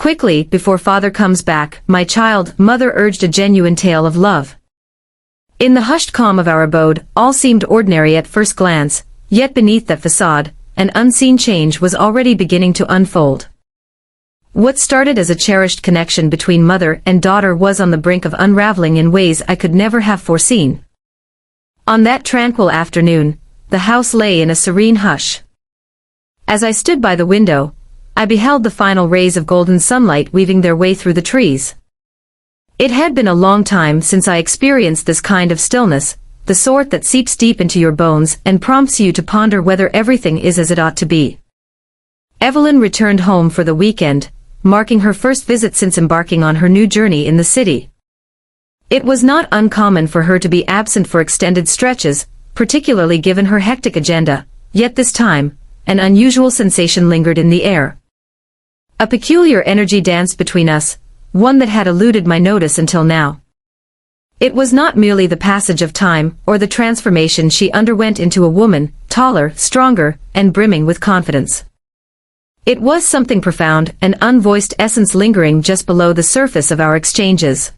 Quickly, before father comes back, my child, mother urged a genuine tale of love. In the hushed calm of our abode, all seemed ordinary at first glance, yet beneath that facade, an unseen change was already beginning to unfold. What started as a cherished connection between mother and daughter was on the brink of unraveling in ways I could never have foreseen. On that tranquil afternoon, the house lay in a serene hush. As I stood by the window, I beheld the final rays of golden sunlight weaving their way through the trees. It had been a long time since I experienced this kind of stillness, the sort that seeps deep into your bones and prompts you to ponder whether everything is as it ought to be. Evelyn returned home for the weekend, marking her first visit since embarking on her new journey in the city. It was not uncommon for her to be absent for extended stretches, particularly given her hectic agenda, yet this time, an unusual sensation lingered in the air. A peculiar energy danced between us, one that had eluded my notice until now. It was not merely the passage of time or the transformation she underwent into a woman, taller, stronger, and brimming with confidence. It was something profound, an unvoiced essence lingering just below the surface of our exchanges.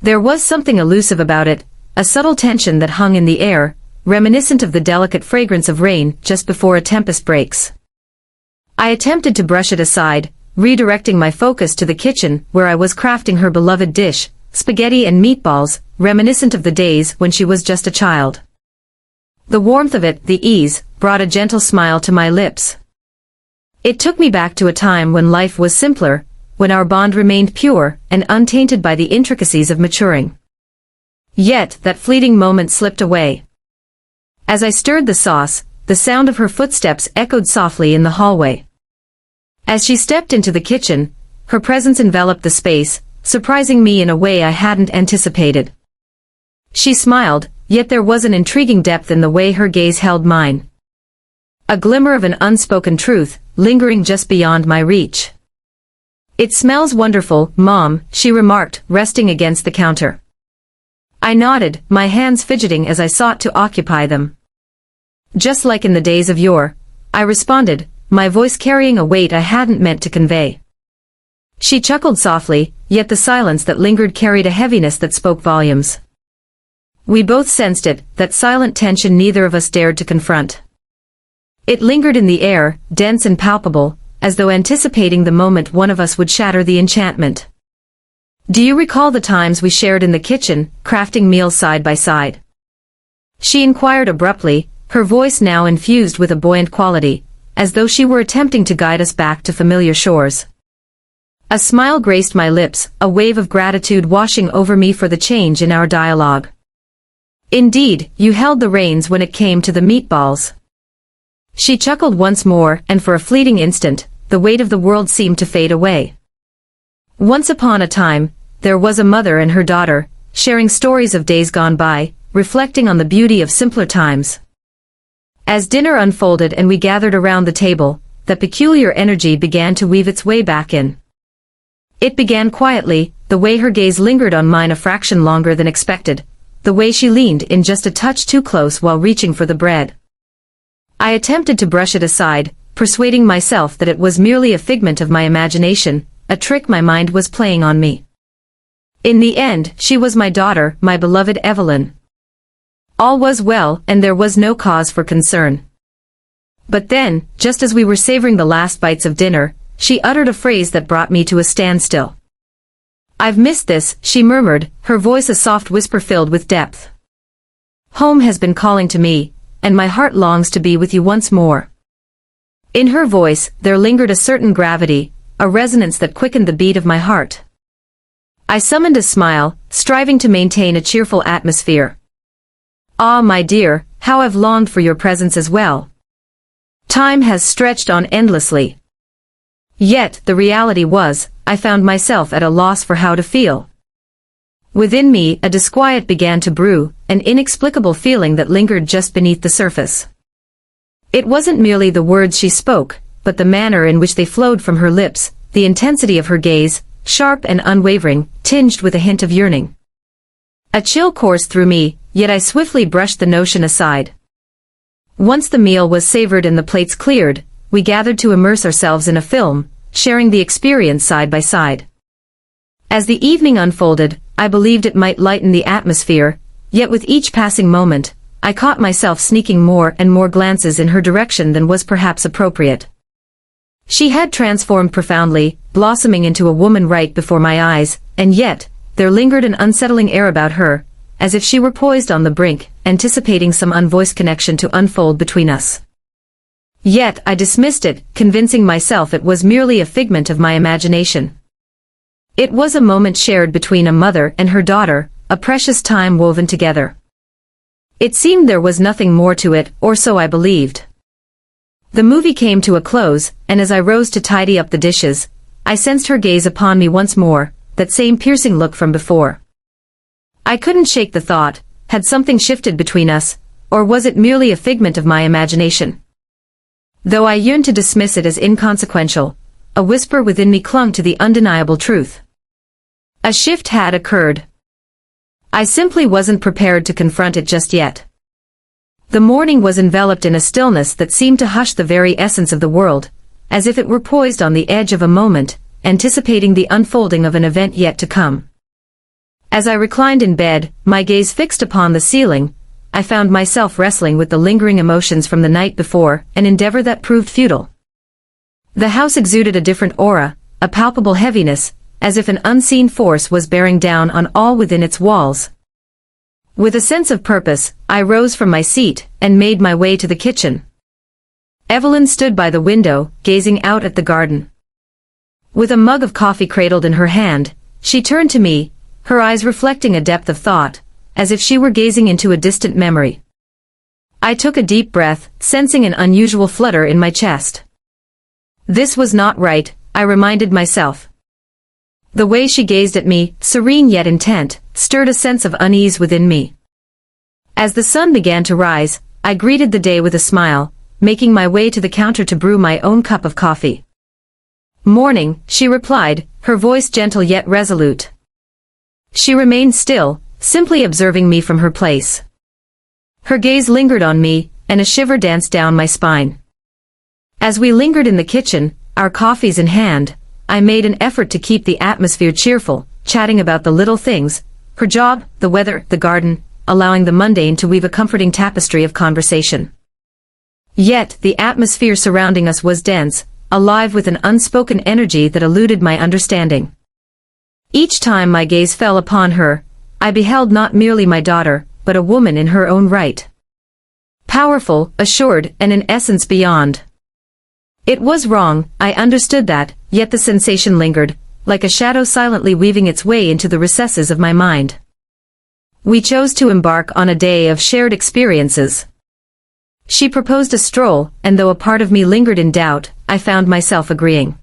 There was something elusive about it, a subtle tension that hung in the air, reminiscent of the delicate fragrance of rain just before a tempest breaks. I attempted to brush it aside, redirecting my focus to the kitchen where I was crafting her beloved dish, spaghetti and meatballs, reminiscent of the days when she was just a child. The warmth of it, the ease, brought a gentle smile to my lips. It took me back to a time when life was simpler, when our bond remained pure and untainted by the intricacies of maturing. Yet, that fleeting moment slipped away. As I stirred the sauce, the sound of her footsteps echoed softly in the hallway. As she stepped into the kitchen, her presence enveloped the space, surprising me in a way I hadn't anticipated. She smiled, yet there was an intriguing depth in the way her gaze held mine. A glimmer of an unspoken truth, lingering just beyond my reach. "It smells wonderful, Mom," she remarked, resting against the counter. I nodded, my hands fidgeting as I sought to occupy them. "Just like in the days of yore," I responded, my voice carrying a weight I hadn't meant to convey. She chuckled softly, yet the silence that lingered carried a heaviness that spoke volumes. We both sensed it, that silent tension neither of us dared to confront. It lingered in the air, dense and palpable, as though anticipating the moment one of us would shatter the enchantment. "Do you recall the times we shared in the kitchen, crafting meals side by side?" she inquired abruptly, her voice now infused with a buoyant quality, as though she were attempting to guide us back to familiar shores. A smile graced my lips, a wave of gratitude washing over me for the change in our dialogue. "Indeed, you held the reins when it came to the meatballs." She chuckled once more, and for a fleeting instant, the weight of the world seemed to fade away. Once upon a time, there was a mother and her daughter, sharing stories of days gone by, reflecting on the beauty of simpler times. As dinner unfolded and we gathered around the table, that peculiar energy began to weave its way back in. It began quietly, the way her gaze lingered on mine a fraction longer than expected, the way she leaned in just a touch too close while reaching for the bread. I attempted to brush it aside, persuading myself that it was merely a figment of my imagination, a trick my mind was playing on me. In the end, she was my daughter, my beloved Evelyn. All was well, and there was no cause for concern. But then, just as we were savoring the last bites of dinner, she uttered a phrase that brought me to a standstill. "I've missed this," she murmured, her voice a soft whisper filled with depth. "Home has been calling to me, and my heart longs to be with you once more." In her voice, there lingered a certain gravity, a resonance that quickened the beat of my heart. I summoned a smile, striving to maintain a cheerful atmosphere. "Ah, my dear, how I've longed for your presence as well. Time has stretched on endlessly." Yet, the reality was, I found myself at a loss for how to feel. Within me, a disquiet began to brew, an inexplicable feeling that lingered just beneath the surface. It wasn't merely the words she spoke, but the manner in which they flowed from her lips, the intensity of her gaze, sharp and unwavering, tinged with a hint of yearning. A chill coursed through me, yet I swiftly brushed the notion aside. Once the meal was savored and the plates cleared, we gathered to immerse ourselves in a film, sharing the experience side by side. As the evening unfolded, I believed it might lighten the atmosphere, yet with each passing moment, I caught myself sneaking more and more glances in her direction than was perhaps appropriate. She had transformed profoundly, blossoming into a woman right before my eyes, and yet, there lingered an unsettling air about her, as if she were poised on the brink, anticipating some unvoiced connection to unfold between us. Yet I dismissed it, convincing myself it was merely a figment of my imagination. It was a moment shared between a mother and her daughter, a precious time woven together. It seemed there was nothing more to it, or so I believed. The movie came to a close, and as I rose to tidy up the dishes, I sensed her gaze upon me once more, that same piercing look from before. I couldn't shake the thought, had something shifted between us, or was it merely a figment of my imagination? Though I yearned to dismiss it as inconsequential, a whisper within me clung to the undeniable truth. A shift had occurred. I simply wasn't prepared to confront it just yet. The morning was enveloped in a stillness that seemed to hush the very essence of the world, as if it were poised on the edge of a moment, anticipating the unfolding of an event yet to come. As I reclined in bed, my gaze fixed upon the ceiling, I found myself wrestling with the lingering emotions from the night before, an endeavor that proved futile. The house exuded a different aura, a palpable heaviness, as if an unseen force was bearing down on all within its walls. With a sense of purpose, I rose from my seat, and made my way to the kitchen. Evelyn stood by the window, gazing out at the garden. With a mug of coffee cradled in her hand, she turned to me, her eyes reflecting a depth of thought, as if she were gazing into a distant memory. I took a deep breath, sensing an unusual flutter in my chest. This was not right, I reminded myself. The way she gazed at me, serene yet intent, stirred a sense of unease within me. As the sun began to rise, I greeted the day with a smile, making my way to the counter to brew my own cup of coffee. "Morning," she replied, her voice gentle yet resolute. She remained still, simply observing me from her place. Her gaze lingered on me, and a shiver danced down my spine. As we lingered in the kitchen, our coffees in hand, I made an effort to keep the atmosphere cheerful, chatting about the little things, her job, the weather, the garden, allowing the mundane to weave a comforting tapestry of conversation. Yet, the atmosphere surrounding us was dense, alive with an unspoken energy that eluded my understanding. Each time my gaze fell upon her, I beheld not merely my daughter, but a woman in her own right. Powerful, assured, and in essence beyond. It was wrong, I understood that, yet the sensation lingered, like a shadow silently weaving its way into the recesses of my mind. We chose to embark on a day of shared experiences. She proposed a stroll, and though a part of me lingered in doubt, I found myself agreeing.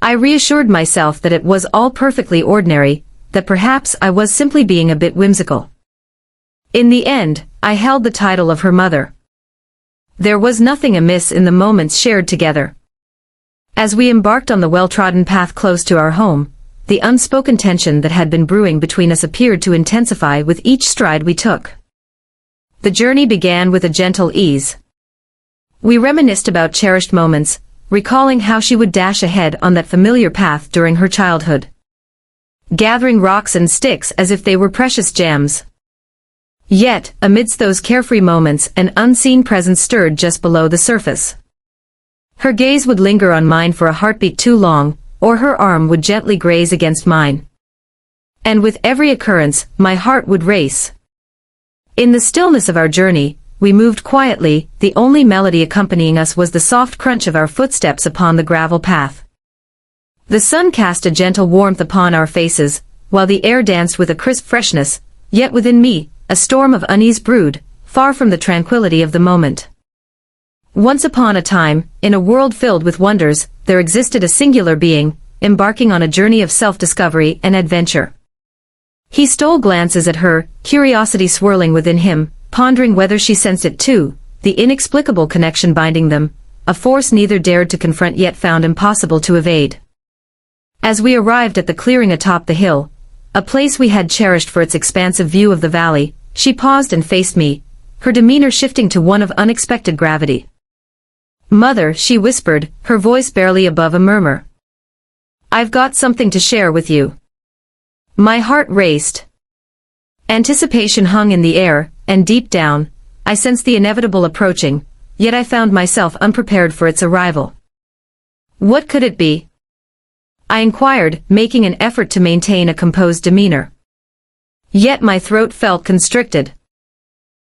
I reassured myself that it was all perfectly ordinary, that perhaps I was simply being a bit whimsical. In the end, I held the title of her mother. There was nothing amiss in the moments shared together. As we embarked on the well-trodden path close to our home, the unspoken tension that had been brewing between us appeared to intensify with each stride we took. The journey began with a gentle ease. We reminisced about cherished moments, recalling how she would dash ahead on that familiar path during her childhood, gathering rocks and sticks as if they were precious gems. Yet, amidst those carefree moments, an unseen presence stirred just below the surface. Her gaze would linger on mine for a heartbeat too long, or her arm would gently graze against mine. And with every occurrence, my heart would race. In the stillness of our journey, we moved quietly, the only melody accompanying us was the soft crunch of our footsteps upon the gravel path. The sun cast a gentle warmth upon our faces, while the air danced with a crisp freshness, yet within me, a storm of unease brewed, far from the tranquility of the moment. Once upon a time, in a world filled with wonders, there existed a singular being, embarking on a journey of self-discovery and adventure. He stole glances at her, curiosity swirling within him, pondering whether she sensed it too, the inexplicable connection binding them, a force neither dared to confront yet found impossible to evade. As we arrived at the clearing atop the hill, a place we had cherished for its expansive view of the valley, she paused and faced me, her demeanor shifting to one of unexpected gravity. "Mother," she whispered, her voice barely above a murmur. "I've got something to share with you." My heart raced. Anticipation hung in the air, and deep down, I sensed the inevitable approaching, yet I found myself unprepared for its arrival. "What could it be?" I inquired, making an effort to maintain a composed demeanor. Yet my throat felt constricted.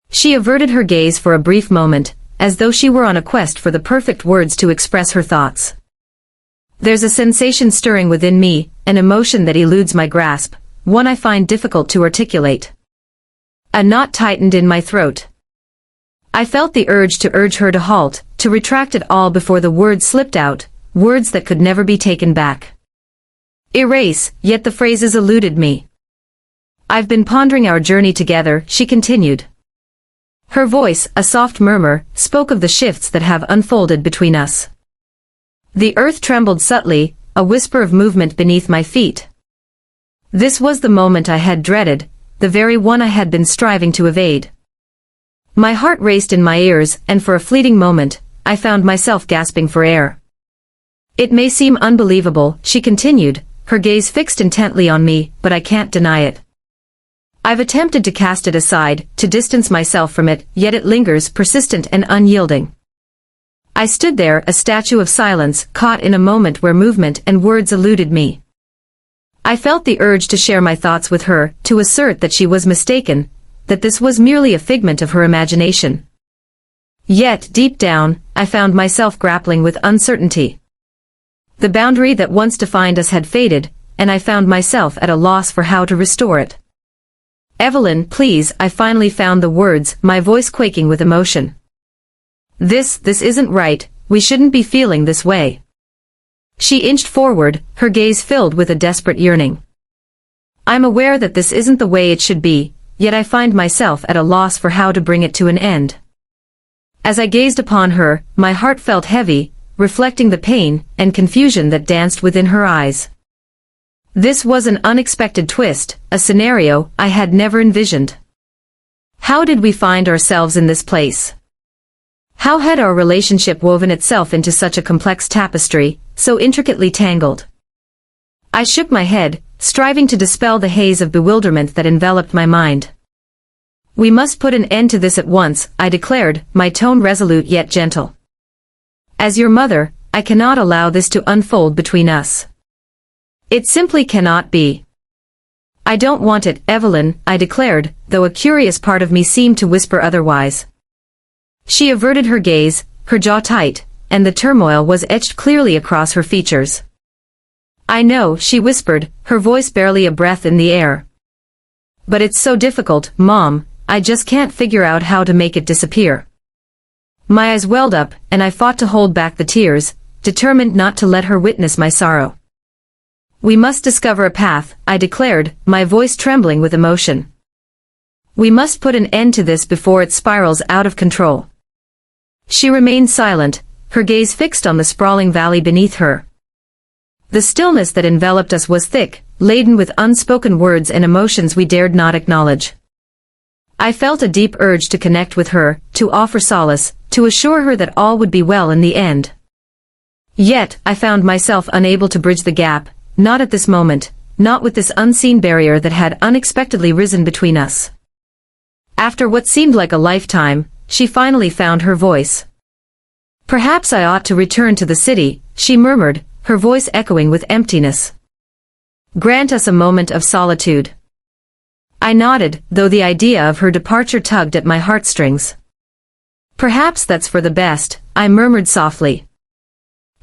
She averted her gaze for a brief moment, as though she were on a quest for the perfect words to express her thoughts. "There's a sensation stirring within me, an emotion that eludes my grasp, one I find difficult to articulate." A knot tightened in my throat. I felt the urge to urge her to halt, to retract it all before the words slipped out, words that could never be taken back. Erase, yet the phrases eluded me. "I've been pondering our journey together," she continued. Her voice, a soft murmur, spoke of the shifts that have unfolded between us. The earth trembled subtly, a whisper of movement beneath my feet. This was the moment I had dreaded, the very one I had been striving to evade. My heart raced in my ears, and for a fleeting moment, I found myself gasping for air. "It may seem unbelievable," she continued, her gaze fixed intently on me, "but I can't deny it. I've attempted to cast it aside, to distance myself from it, yet it lingers, persistent and unyielding." I stood there, a statue of silence, caught in a moment where movement and words eluded me. I felt the urge to share my thoughts with her, to assert that she was mistaken, that this was merely a figment of her imagination. Yet, deep down, I found myself grappling with uncertainty. The boundary that once defined us had faded, and I found myself at a loss for how to restore it. "Evelyn, please," I finally found the words, my voice quaking with emotion. This isn't right, we shouldn't be feeling this way." She inched forward, her gaze filled with a desperate yearning. "I'm aware that this isn't the way it should be, yet I find myself at a loss for how to bring it to an end." As I gazed upon her, my heart felt heavy, reflecting the pain and confusion that danced within her eyes. This was an unexpected twist, a scenario I had never envisioned. How did we find ourselves in this place? How had our relationship woven itself into such a complex tapestry, so intricately tangled? I shook my head, striving to dispel the haze of bewilderment that enveloped my mind. "We must put an end to this at once," I declared, my tone resolute yet gentle. "As your mother, I cannot allow this to unfold between us. It simply cannot be." "I don't want it, Evelyn," I declared, though a curious part of me seemed to whisper otherwise. She averted her gaze, her jaw tight, and the turmoil was etched clearly across her features. "I know," she whispered, her voice barely a breath in the air. "But it's so difficult, Mom, I just can't figure out how to make it disappear." My eyes welled up, and I fought to hold back the tears, determined not to let her witness my sorrow. "We must discover a path," I declared, my voice trembling with emotion. "We must put an end to this before it spirals out of control." She remained silent, her gaze fixed on the sprawling valley beneath her. The stillness that enveloped us was thick, laden with unspoken words and emotions we dared not acknowledge. I felt a deep urge to connect with her, to offer solace, to assure her that all would be well in the end. Yet, I found myself unable to bridge the gap, not at this moment, not with this unseen barrier that had unexpectedly risen between us. After what seemed like a lifetime, she finally found her voice. "Perhaps I ought to return to the city," she murmured, her voice echoing with emptiness. "Grant us a moment of solitude." I nodded, though the idea of her departure tugged at my heartstrings. "Perhaps that's for the best," I murmured softly.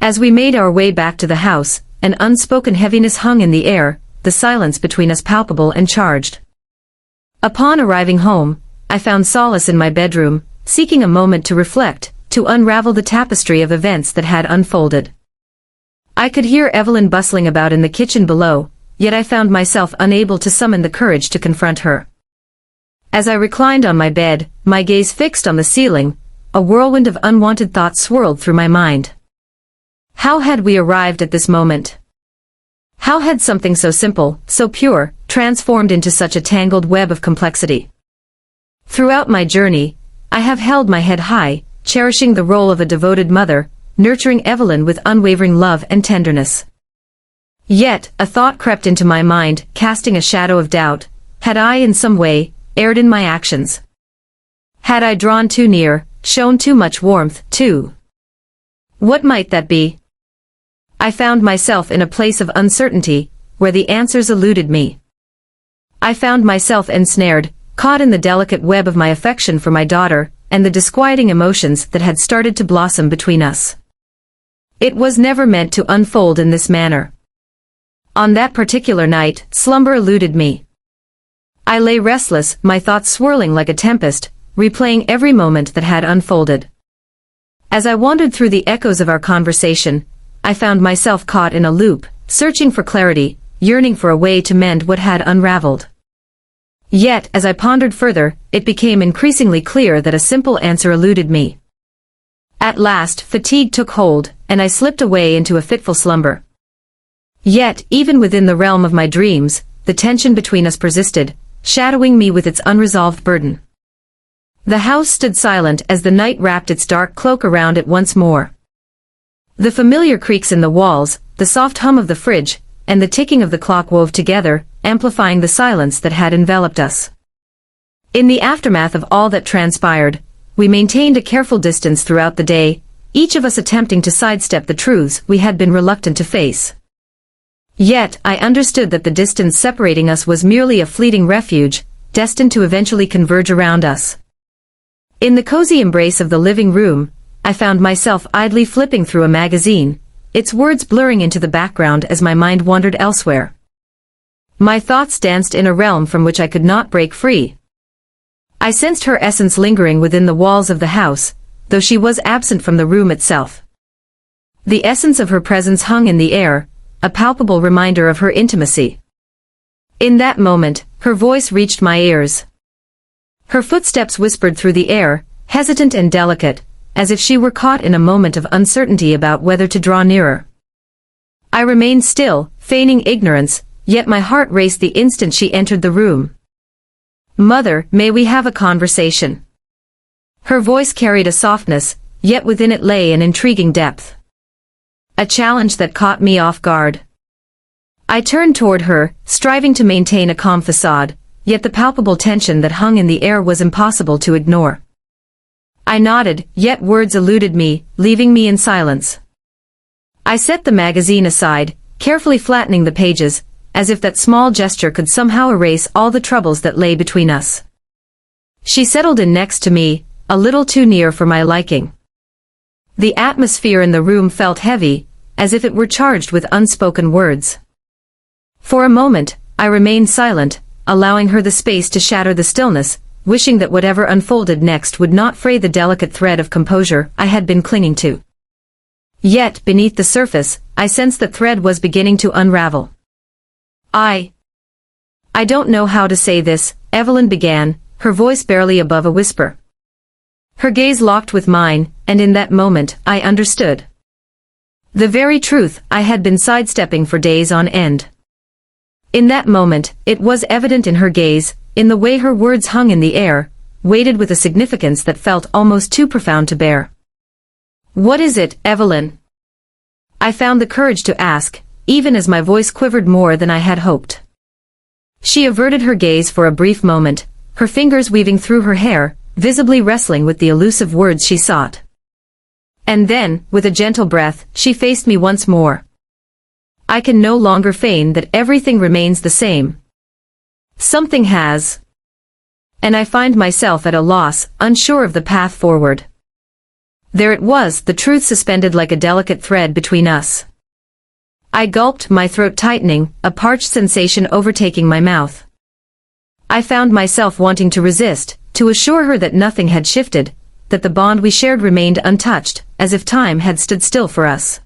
As we made our way back to the house, an unspoken heaviness hung in the air, the silence between us palpable and charged. Upon arriving home, I found solace in my bedroom, seeking a moment to reflect, to unravel the tapestry of events that had unfolded. I could hear Evelyn bustling about in the kitchen below, yet I found myself unable to summon the courage to confront her. As I reclined on my bed, my gaze fixed on the ceiling, a whirlwind of unwanted thoughts swirled through my mind. How had we arrived at this moment? How had something so simple, so pure, transformed into such a tangled web of complexity? Throughout my journey, I have held my head high, cherishing the role of a devoted mother, nurturing Evelyn with unwavering love and tenderness. Yet, a thought crept into my mind, casting a shadow of doubt. Had I in some way erred in my actions? Had I drawn too near, shown too much warmth, too? What might that be? I found myself in a place of uncertainty, where the answers eluded me. I found myself ensnared, caught in the delicate web of my affection for my daughter, and the disquieting emotions that had started to blossom between us. It was never meant to unfold in this manner. On that particular night, slumber eluded me. I lay restless, my thoughts swirling like a tempest, replaying every moment that had unfolded. As I wandered through the echoes of our conversation, I found myself caught in a loop, searching for clarity, yearning for a way to mend what had unraveled. Yet, as I pondered further, it became increasingly clear that a simple answer eluded me. At last, fatigue took hold, and I slipped away into a fitful slumber. Yet, even within the realm of my dreams, the tension between us persisted, shadowing me with its unresolved burden. The house stood silent as the night wrapped its dark cloak around it once more. The familiar creaks in the walls, the soft hum of the fridge, and the ticking of the clock wove together, amplifying the silence that had enveloped us. In the aftermath of all that transpired, we maintained a careful distance throughout the day, each of us attempting to sidestep the truths we had been reluctant to face. Yet, I understood that the distance separating us was merely a fleeting refuge, destined to eventually converge around us. In the cozy embrace of the living room, I found myself idly flipping through a magazine, its words blurring into the background as my mind wandered elsewhere. My thoughts danced in a realm from which I could not break free. I sensed her essence lingering within the walls of the house, though she was absent from the room itself. The essence of her presence hung in the air, a palpable reminder of her intimacy. In that moment, her voice reached my ears. Her footsteps whispered through the air, hesitant and delicate, as if she were caught in a moment of uncertainty about whether to draw nearer. I remained still, feigning ignorance, yet my heart raced the instant she entered the room. "Mother, may we have a conversation?" Her voice carried a softness, yet within it lay an intriguing depth. A challenge that caught me off guard. I turned toward her, striving to maintain a calm facade, yet the palpable tension that hung in the air was impossible to ignore. I nodded, yet words eluded me, leaving me in silence. I set the magazine aside, carefully flattening the pages, as if that small gesture could somehow erase all the troubles that lay between us. She settled in next to me, a little too near for my liking. The atmosphere in the room felt heavy, as if it were charged with unspoken words. For a moment, I remained silent, allowing her the space to shatter the stillness, wishing that whatever unfolded next would not fray the delicate thread of composure I had been clinging to. Yet, beneath the surface, I sensed that thread was beginning to unravel. I don't know how to say this," Evelyn began, her voice barely above a whisper. Her gaze locked with mine, and in that moment, I understood. The very truth I had been sidestepping for days on end. In that moment, it was evident in her gaze, in the way her words hung in the air, weighted with a significance that felt almost too profound to bear. "What is it, Evelyn?" I found the courage to ask, even as my voice quivered more than I had hoped. She averted her gaze for a brief moment, her fingers weaving through her hair, visibly wrestling with the elusive words she sought. And then, with a gentle breath, she faced me once more. "I can no longer feign that everything remains the same. Something has. And I find myself at a loss, unsure of the path forward." There it was, the truth suspended like a delicate thread between us. I gulped, my throat tightening, a parched sensation overtaking my mouth. I found myself wanting to resist, to assure her that nothing had shifted, that the bond we shared remained untouched, as if time had stood still for us.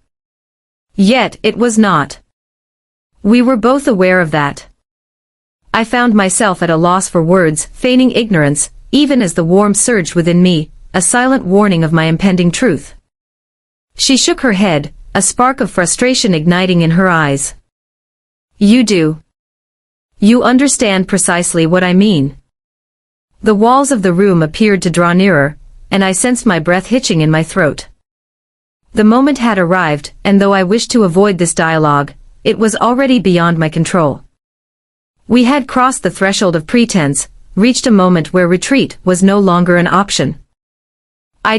Yet, it was not. We were both aware of that. I found myself at a loss for words, feigning ignorance, even as the warmth surged within me, a silent warning of my impending truth. She shook her head, a spark of frustration igniting in her eyes. "You do. You understand precisely what I mean." The walls of the room appeared to draw nearer, and I sensed my breath hitching in my throat. The moment had arrived, and though I wished to avoid this dialogue, it was already beyond my control. We had crossed the threshold of pretense, reached a moment where retreat was no longer an option. I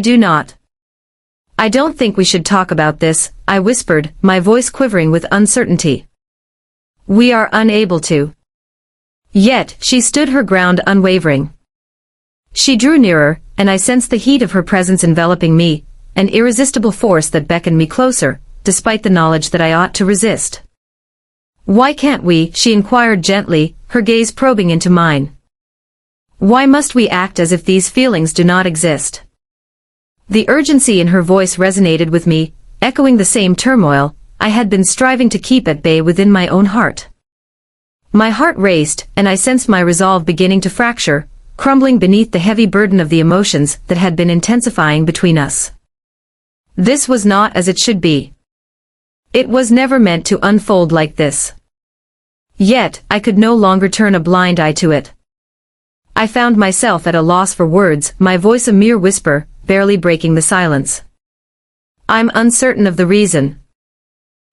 don't think we should talk about this, I whispered, my voice quivering with uncertainty. We are unable to. Yet, she stood her ground unwavering. She drew nearer, and I sensed the heat of her presence enveloping me, an irresistible force that beckoned me closer, despite the knowledge that I ought to resist. Why can't we, she inquired gently, her gaze probing into mine. Why must we act as if these feelings do not exist? The urgency in her voice resonated with me, echoing the same turmoil I had been striving to keep at bay within my own heart. My heart raced, and I sensed my resolve beginning to fracture, crumbling beneath the heavy burden of the emotions that had been intensifying between us. This was not as it should be. It was never meant to unfold like this. Yet, I could no longer turn a blind eye to it. I found myself at a loss for words, my voice a mere whisper, barely breaking the silence. I'm uncertain of the reason.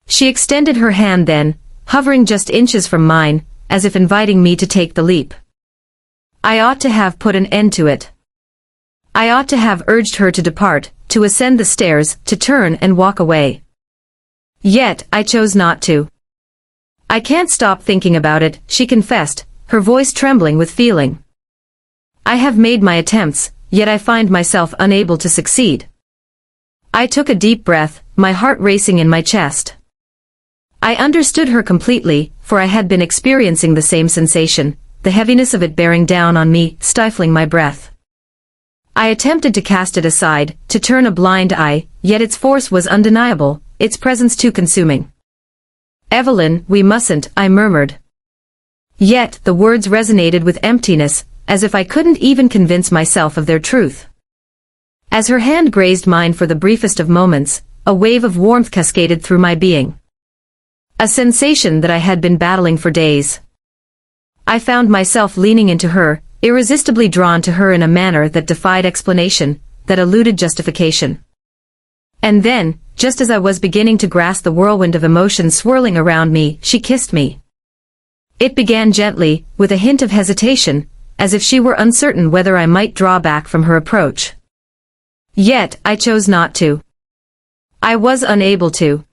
She extended her hand then, hovering just inches from mine, as if inviting me to take the leap. I ought to have put an end to it. I ought to have urged her to depart, to ascend the stairs, to turn and walk away. Yet, I chose not to. I can't stop thinking about it, she confessed, her voice trembling with feeling. I have made my attempts, yet I find myself unable to succeed. I took a deep breath, my heart racing in my chest. I understood her completely, for I had been experiencing the same sensation, the heaviness of it bearing down on me, stifling my breath. I attempted to cast it aside, to turn a blind eye, yet its force was undeniable, its presence too consuming. Evelyn, we mustn't, I murmured. Yet, the words resonated with emptiness, as if I couldn't even convince myself of their truth. As her hand grazed mine for the briefest of moments, a wave of warmth cascaded through my being. A sensation that I had been battling for days. I found myself leaning into her, irresistibly drawn to her in a manner that defied explanation, that eluded justification. And then, just as I was beginning to grasp the whirlwind of emotions swirling around me, she kissed me. It began gently, with a hint of hesitation, as if she were uncertain whether I might draw back from her approach. Yet, I chose not to. I was unable to.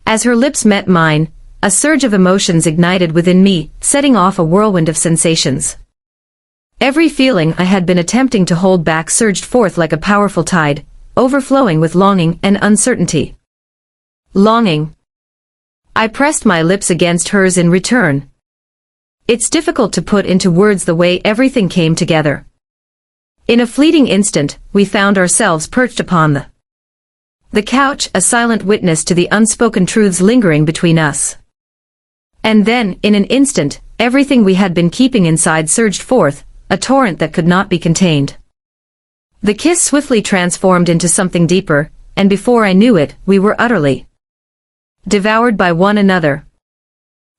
As her lips met mine, a surge of emotions ignited within me, setting off a whirlwind of sensations. Every feeling I had been attempting to hold back surged forth like a powerful tide, overflowing with longing and uncertainty. Longing. I pressed my lips against hers in return. It's difficult to put into words the way everything came together. In a fleeting instant, we found ourselves perched upon the couch, a silent witness to the unspoken truths lingering between us. And then, in an instant, everything we had been keeping inside surged forth, a torrent that could not be contained. The kiss swiftly transformed into something deeper, and before I knew it, we were utterly devoured by one another.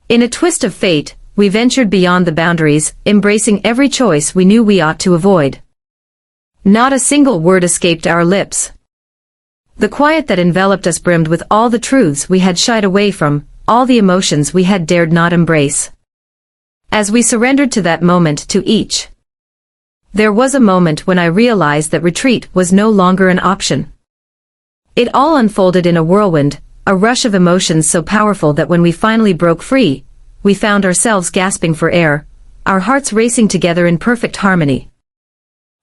In a twist of fate, we ventured beyond the boundaries, embracing every choice we knew we ought to avoid. Not a single word escaped our lips. The quiet that enveloped us brimmed with all the truths we had shied away from, all the emotions we had dared not embrace. As we surrendered to that moment to each, there was a moment when I realized that retreat was no longer an option. It all unfolded in a whirlwind, a rush of emotions so powerful that when we finally broke free, we found ourselves gasping for air, our hearts racing together in perfect harmony.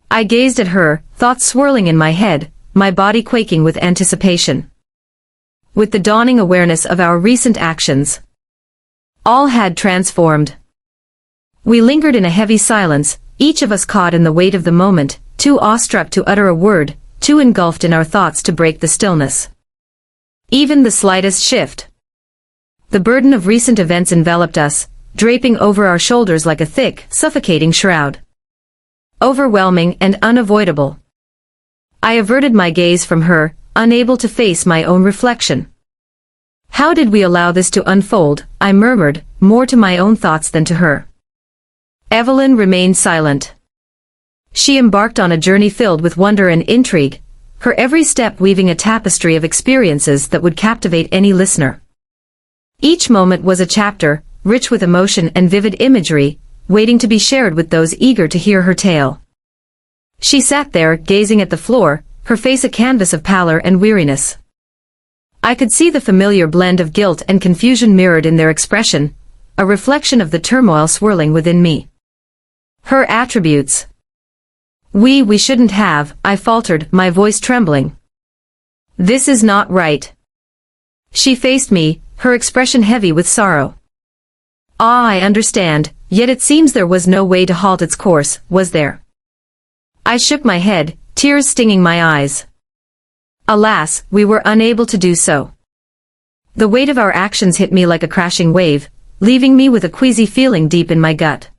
I gazed at her, thoughts swirling in my head, my body quaking with anticipation. With the dawning awareness of our recent actions, all had transformed. We lingered in a heavy silence, each of us caught in the weight of the moment, too awestruck to utter a word, too engulfed in our thoughts to break the stillness. Even the slightest shift. The burden of recent events enveloped us, draping over our shoulders like a thick, suffocating shroud. Overwhelming and unavoidable. I averted my gaze from her, unable to face my own reflection. How did we allow this to unfold? I murmured, more to my own thoughts than to her. Evelyn remained silent. She embarked on a journey filled with wonder and intrigue, her every step weaving a tapestry of experiences that would captivate any listener. Each moment was a chapter, rich with emotion and vivid imagery, waiting to be shared with those eager to hear her tale. She sat there, gazing at the floor, her face a canvas of pallor and weariness. I could see the familiar blend of guilt and confusion mirrored in their expression, a reflection of the turmoil swirling within me. Her attributes. We shouldn't have, I faltered, my voice trembling. This is not right. She faced me, her expression heavy with sorrow. Ah, I understand, yet it seems there was no way to halt its course, was there? I shook my head, tears stinging my eyes. Alas, we were unable to do so. The weight of our actions hit me like a crashing wave, leaving me with a queasy feeling deep in my gut.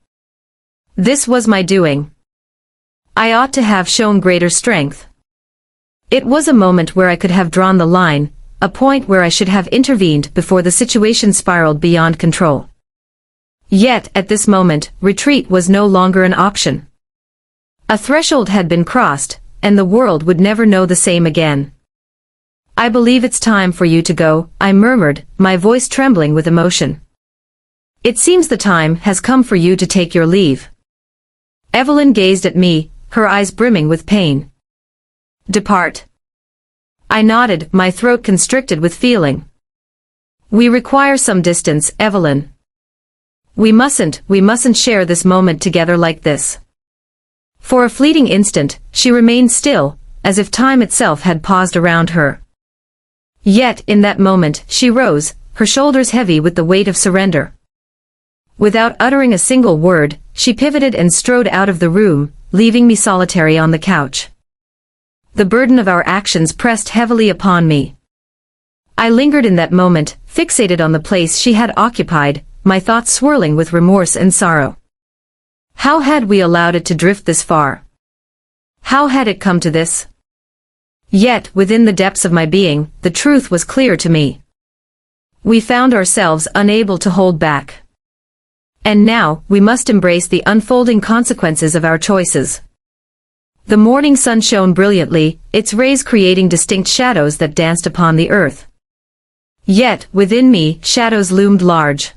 This was my doing. I ought to have shown greater strength. It was a moment where I could have drawn the line, a point where I should have intervened before the situation spiraled beyond control. Yet, at this moment, retreat was no longer an option. A threshold had been crossed, and the world would never know the same again. I believe it's time for you to go, I murmured, my voice trembling with emotion. It seems the time has come for you to take your leave. Evelyn gazed at me, her eyes brimming with pain. Depart. I nodded, my throat constricted with feeling. We require some distance, Evelyn. We mustn't share this moment together like this. For a fleeting instant, she remained still, as if time itself had paused around her. Yet, in that moment, she rose, her shoulders heavy with the weight of surrender. Without uttering a single word, she pivoted and strode out of the room, leaving me solitary on the couch. The burden of our actions pressed heavily upon me. I lingered in that moment, fixated on the place she had occupied, my thoughts swirling with remorse and sorrow. How had we allowed it to drift this far? How had it come to this? Yet, within the depths of my being, the truth was clear to me. We found ourselves unable to hold back. And now, we must embrace the unfolding consequences of our choices. The morning sun shone brilliantly, its rays creating distinct shadows that danced upon the earth. Yet, within me, shadows loomed large.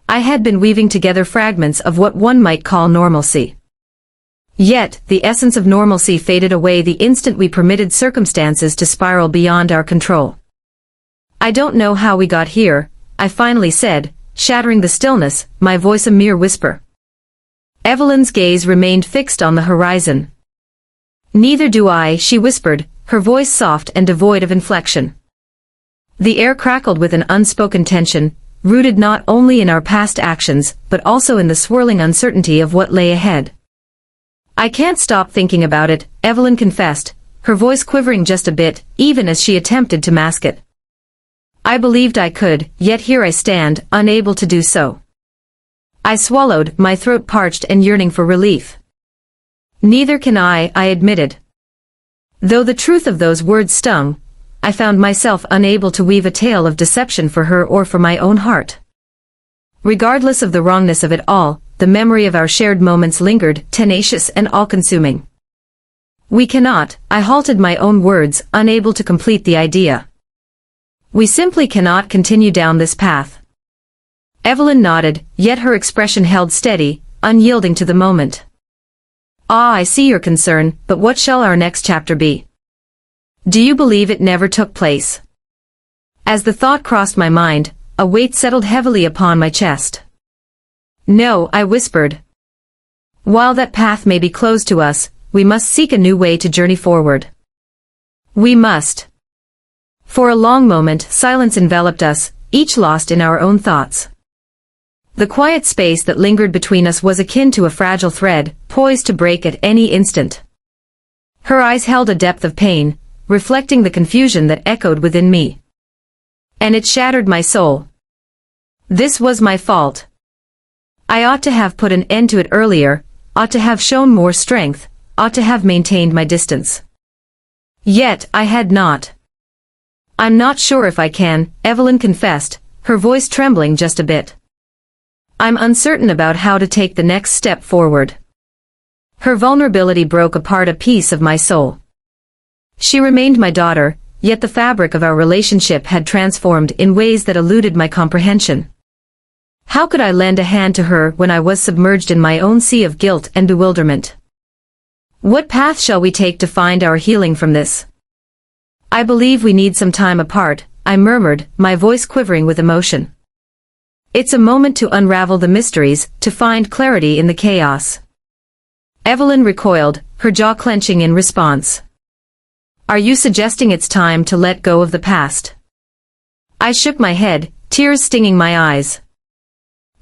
I had been weaving together fragments of what one might call normalcy. Yet, the essence of normalcy faded away the instant we permitted circumstances to spiral beyond our control. I don't know how we got here, I finally said, shattering the stillness, my voice a mere whisper. Evelyn's gaze remained fixed on the horizon. Neither do I, she whispered, her voice soft and devoid of inflection. The air crackled with an unspoken tension, rooted not only in our past actions, but also in the swirling uncertainty of what lay ahead. I can't stop thinking about it, Evelyn confessed, her voice quivering just a bit, even as she attempted to mask it. I believed I could, yet here I stand, unable to do so. I swallowed, my throat parched and yearning for relief. Neither can I admitted. Though the truth of those words stung, I found myself unable to weave a tale of deception for her or for my own heart. Regardless of the wrongness of it all, the memory of our shared moments lingered, tenacious and all-consuming. We cannot, I halted my own words, unable to complete the idea. We simply cannot continue down this path. Evelyn nodded, yet her expression held steady, unyielding to the moment. Ah, I see your concern, but what shall our next chapter be? Do you believe it never took place? As the thought crossed my mind, a weight settled heavily upon my chest. No, I whispered. While that path may be closed to us, we must seek a new way to journey forward. We must. For a long moment, silence enveloped us, each lost in our own thoughts. The quiet space that lingered between us was akin to a fragile thread, poised to break at any instant. Her eyes held a depth of pain, reflecting the confusion that echoed within me. And it shattered my soul. This was my fault. I ought to have put an end to it earlier, ought to have shown more strength, ought to have maintained my distance. Yet, I had not. I'm not sure if I can, Evelyn confessed, her voice trembling just a bit. I'm uncertain about how to take the next step forward. Her vulnerability broke apart a piece of my soul. She remained my daughter, yet the fabric of our relationship had transformed in ways that eluded my comprehension. How could I lend a hand to her when I was submerged in my own sea of guilt and bewilderment? What path shall we take to find our healing from this? I believe we need some time apart, I murmured, my voice quivering with emotion. It's a moment to unravel the mysteries, to find clarity in the chaos. Evelyn recoiled, her jaw clenching in response. Are you suggesting it's time to let go of the past? I shook my head, tears stinging my eyes.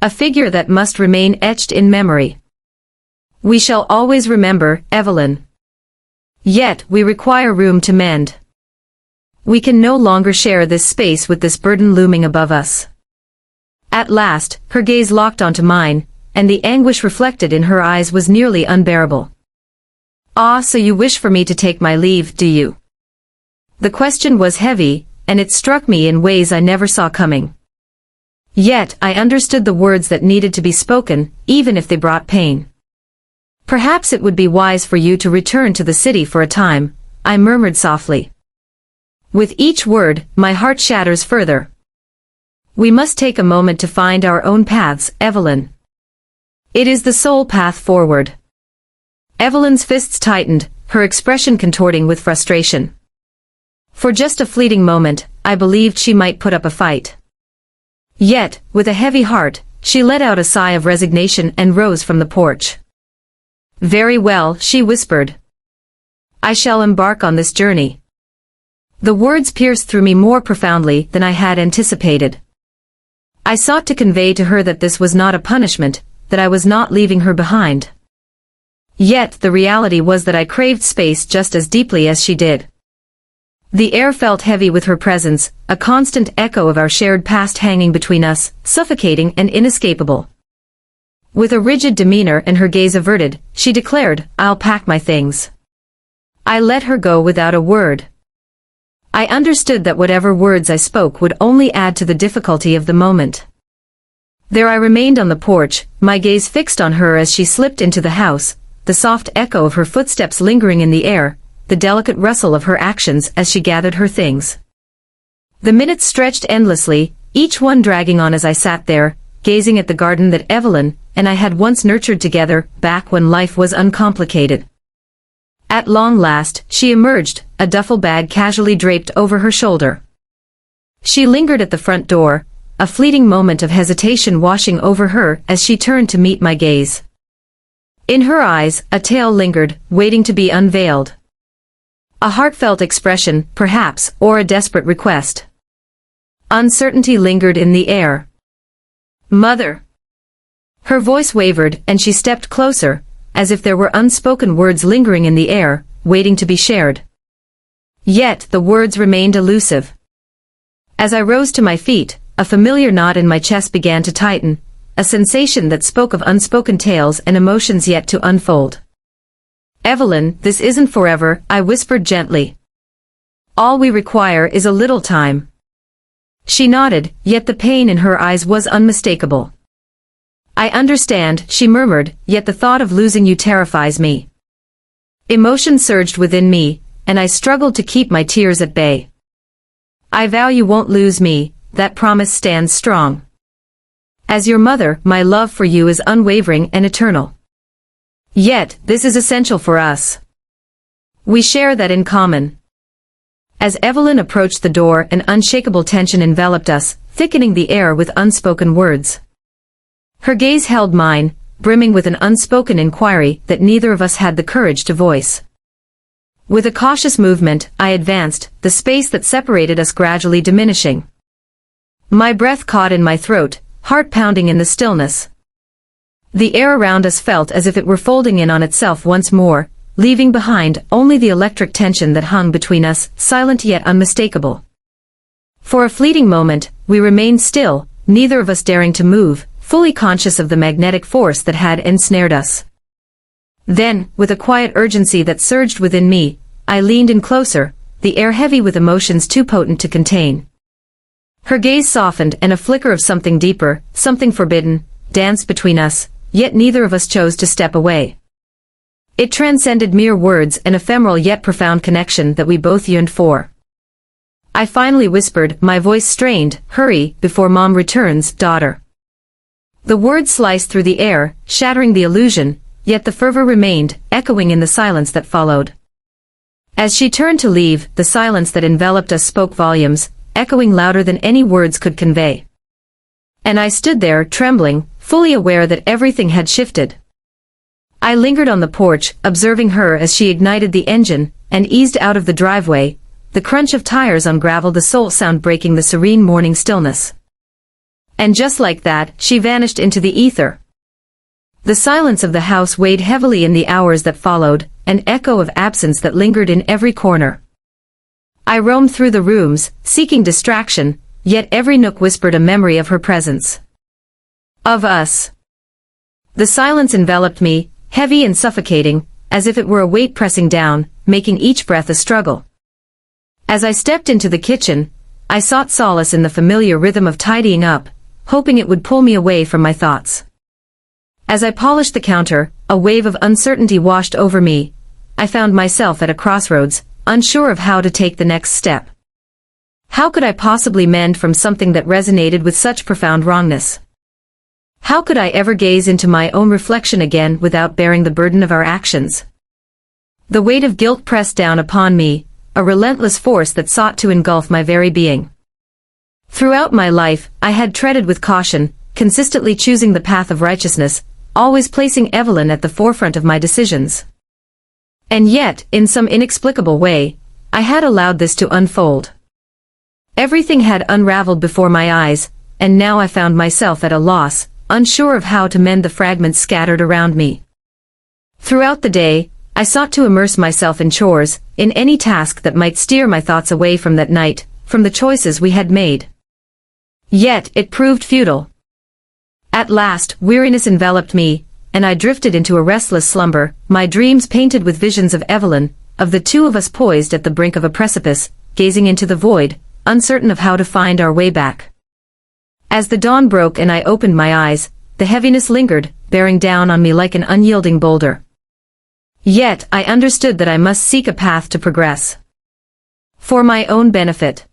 A figure that must remain etched in memory. We shall always remember, Evelyn. Yet, we require room to mend. We can no longer share this space with this burden looming above us. At last, her gaze locked onto mine, and the anguish reflected in her eyes was nearly unbearable. Ah, so you wish for me to take my leave, do you? The question was heavy, and it struck me in ways I never saw coming. Yet, I understood the words that needed to be spoken, even if they brought pain. Perhaps it would be wise for you to return to the city for a time, I murmured softly. With each word, my heart shatters further. We must take a moment to find our own paths, Evelyn. It is the sole path forward. Evelyn's fists tightened, her expression contorting with frustration. For just a fleeting moment, I believed she might put up a fight. Yet, with a heavy heart, she let out a sigh of resignation and rose from the porch. Very well, she whispered. I shall embark on this journey. The words pierced through me more profoundly than I had anticipated. I sought to convey to her that this was not a punishment, that I was not leaving her behind. Yet the reality was that I craved space just as deeply as she did. The air felt heavy with her presence, a constant echo of our shared past hanging between us, suffocating and inescapable. With a rigid demeanor and her gaze averted, she declared, I'll pack my things. I let her go without a word. I understood that whatever words I spoke would only add to the difficulty of the moment. There I remained on the porch, my gaze fixed on her as she slipped into the house, the soft echo of her footsteps lingering in the air, the delicate rustle of her actions as she gathered her things. The minutes stretched endlessly, each one dragging on as I sat there, gazing at the garden that Evelyn and I had once nurtured together, back when life was uncomplicated. At long last, she emerged, a duffel bag casually draped over her shoulder. She lingered at the front door, a fleeting moment of hesitation washing over her as she turned to meet my gaze. In her eyes, a tale lingered, waiting to be unveiled. A heartfelt expression, perhaps, or a desperate request. Uncertainty lingered in the air. Mother. Her voice wavered, and she stepped closer, as if there were unspoken words lingering in the air, waiting to be shared. Yet the words remained elusive. As I rose to my feet, a familiar knot in my chest began to tighten, a sensation that spoke of unspoken tales and emotions yet to unfold. Evelyn, this isn't forever, I whispered gently. All we require is a little time. She nodded, yet the pain in her eyes was unmistakable. I understand, she murmured, yet the thought of losing you terrifies me. Emotion surged within me, and I struggled to keep my tears at bay. I vow you won't lose me, that promise stands strong. As your mother, my love for you is unwavering and eternal. Yet, this is essential for us. We share that in common. As Evelyn approached the door, an unshakable tension enveloped us, thickening the air with unspoken words. Her gaze held mine, brimming with an unspoken inquiry that neither of us had the courage to voice. With a cautious movement, I advanced, the space that separated us gradually diminishing. My breath caught in my throat, heart pounding in the stillness. The air around us felt as if it were folding in on itself once more, leaving behind only the electric tension that hung between us, silent yet unmistakable. For a fleeting moment, we remained still, neither of us daring to move, fully conscious of the magnetic force that had ensnared us. Then, with a quiet urgency that surged within me, I leaned in closer, the air heavy with emotions too potent to contain. Her gaze softened and a flicker of something deeper, something forbidden, danced between us, yet neither of us chose to step away. It transcended mere words, an ephemeral yet profound connection that we both yearned for. I finally whispered, my voice strained, "Hurry, before Mom returns, daughter." The words sliced through the air, shattering the illusion, yet the fervor remained, echoing in the silence that followed. As she turned to leave, the silence that enveloped us spoke volumes, echoing louder than any words could convey. And I stood there, trembling, fully aware that everything had shifted. I lingered on the porch, observing her as she ignited the engine, and eased out of the driveway. The crunch of tires on gravel, the sole sound breaking the serene morning stillness. And just like that, she vanished into the ether. The silence of the house weighed heavily in the hours that followed, an echo of absence that lingered in every corner. I roamed through the rooms, seeking distraction, yet every nook whispered a memory of her presence. Of us. The silence enveloped me, heavy and suffocating, as if it were a weight pressing down, making each breath a struggle. As I stepped into the kitchen, I sought solace in the familiar rhythm of tidying up, hoping it would pull me away from my thoughts. As I polished the counter, a wave of uncertainty washed over me. I found myself at a crossroads, unsure of how to take the next step. How could I possibly mend from something that resonated with such profound wrongness? How could I ever gaze into my own reflection again without bearing the burden of our actions? The weight of guilt pressed down upon me, a relentless force that sought to engulf my very being. Throughout my life, I had treaded with caution, consistently choosing the path of righteousness, always placing Evelyn at the forefront of my decisions. And yet, in some inexplicable way, I had allowed this to unfold. Everything had unraveled before my eyes, and now I found myself at a loss, unsure of how to mend the fragments scattered around me. Throughout the day, I sought to immerse myself in chores, in any task that might steer my thoughts away from that night, from the choices we had made. Yet, it proved futile. At last, weariness enveloped me, and I drifted into a restless slumber, my dreams painted with visions of Evelyn, of the two of us poised at the brink of a precipice, gazing into the void, uncertain of how to find our way back. As the dawn broke and I opened my eyes, the heaviness lingered, bearing down on me like an unyielding boulder. Yet, I understood that I must seek a path to progress. For my own benefit.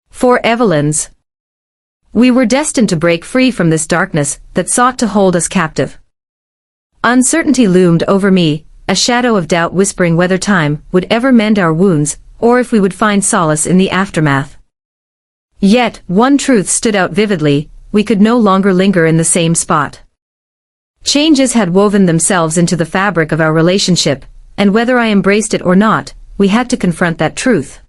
For Evelyn's. We were destined to break free from this darkness that sought to hold us captive. Uncertainty loomed over me, a shadow of doubt whispering whether time would ever mend our wounds, or if we would find solace in the aftermath. Yet, one truth stood out vividly, we could no longer linger in the same spot. Changes had woven themselves into the fabric of our relationship, and whether I embraced it or not, we had to confront that truth.